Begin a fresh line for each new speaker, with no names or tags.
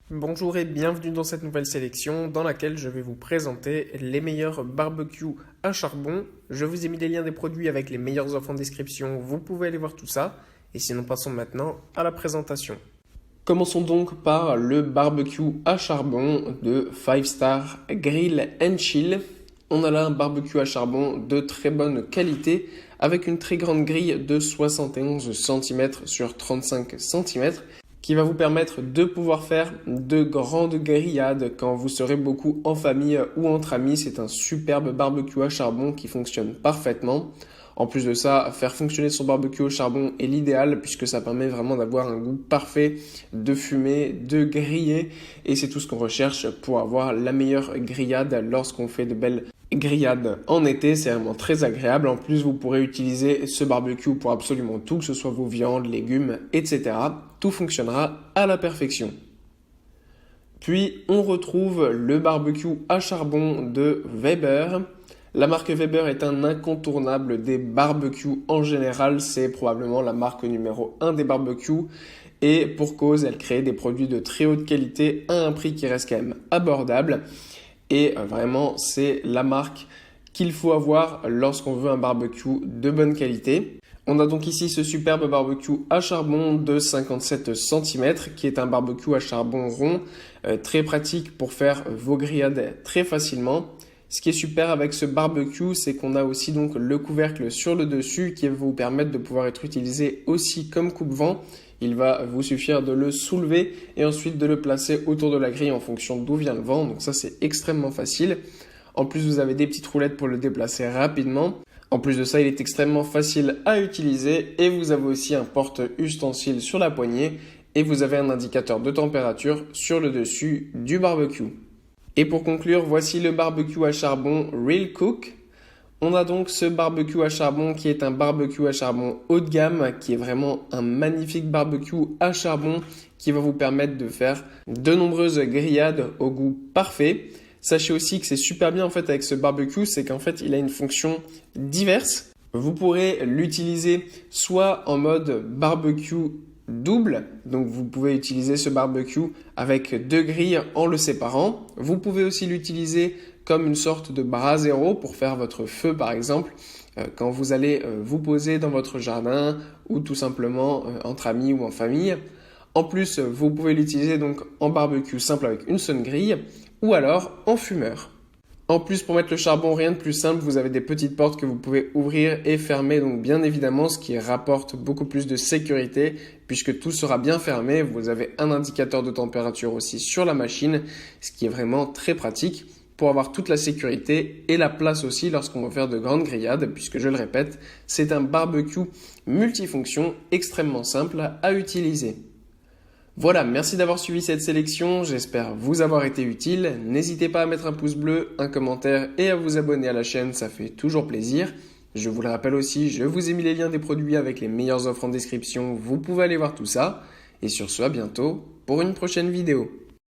Bonjour et bienvenue dans cette nouvelle sélection dans laquelle je vais vous présenter les meilleurs barbecues à charbon. Je vous ai mis les liens des produits avec les meilleures offres en description, vous pouvez aller voir tout ça. Et sinon passons maintenant à la présentation. Commençons donc par le barbecue à charbon de 5 Star Grill and Chill. On a là un barbecue à charbon de très bonne qualité avec une très grande grille de 71 cm sur 35 cm qui va vous permettre de pouvoir faire de grandes grillades quand vous serez beaucoup en famille ou entre amis. C'est un superbe barbecue à charbon qui fonctionne parfaitement. En plus de ça, faire fonctionner son barbecue au charbon est l'idéal puisque ça permet vraiment d'avoir un goût parfait de fumer, de griller et c'est tout ce qu'on recherche pour avoir la meilleure grillade lorsqu'on fait de belles grillades en été. C'est vraiment très agréable. En plus, vous pourrez utiliser ce barbecue pour absolument tout, que ce soit vos viandes, légumes, etc. Tout fonctionnera à la perfection. Puis, on retrouve le barbecue à charbon de Weber. La marque Weber est un incontournable des barbecues en général. C'est probablement la marque numéro 1 des barbecues. Et pour cause, elle crée des produits de très haute qualité à un prix qui reste quand même abordable. Et vraiment, c'est la marque qu'il faut avoir lorsqu'on veut un barbecue de bonne qualité. On a donc ici ce superbe barbecue à charbon de 57 cm qui est un barbecue à charbon rond, très pratique pour faire vos grillades très facilement. Ce qui est super avec ce barbecue, c'est qu'on a aussi donc le couvercle sur le dessus qui va vous permettre de pouvoir être utilisé aussi comme coupe-vent. Il va vous suffire de le soulever et ensuite de le placer autour de la grille en fonction d'où vient le vent. Donc ça, c'est extrêmement facile. En plus, vous avez des petites roulettes pour le déplacer rapidement. En plus de ça, il est extrêmement facile à utiliser et vous avez aussi un porte-ustensile sur la poignée et vous avez un indicateur de température sur le dessus du barbecue. Et pour conclure, voici le barbecue à charbon Real Cook. On a donc ce barbecue à charbon qui est un barbecue à charbon haut de gamme, qui est vraiment un magnifique barbecue à charbon qui va vous permettre de faire de nombreuses grillades au goût parfait. Sachez aussi que c'est super bien en fait avec ce barbecue, c'est qu'en fait il a une fonction diverse. Vous pourrez l'utiliser soit en mode barbecue double, donc vous pouvez utiliser ce barbecue avec deux grilles en le séparant. Vous pouvez aussi l'utiliser comme une sorte de brasero pour faire votre feu par exemple quand vous allez vous poser dans votre jardin ou tout simplement entre amis ou en famille. En plus, vous pouvez l'utiliser donc en barbecue simple avec une seule grille ou alors en fumeur. En plus, pour mettre le charbon, rien de plus simple, vous avez des petites portes que vous pouvez ouvrir et fermer, donc bien évidemment, ce qui rapporte beaucoup plus de sécurité puisque tout sera bien fermé. Vous avez un indicateur de température aussi sur la machine, ce qui est vraiment très pratique pour avoir toute la sécurité et la place aussi lorsqu'on va faire de grandes grillades, puisque je le répète, c'est un barbecue multifonction extrêmement simple à utiliser. Voilà, merci d'avoir suivi cette sélection, j'espère vous avoir été utile. N'hésitez pas à mettre un pouce bleu, un commentaire et à vous abonner à la chaîne, ça fait toujours plaisir. Je vous le rappelle aussi, je vous ai mis les liens des produits avec les meilleures offres en description, vous pouvez aller voir tout ça. Et sur ce, à bientôt pour une prochaine vidéo.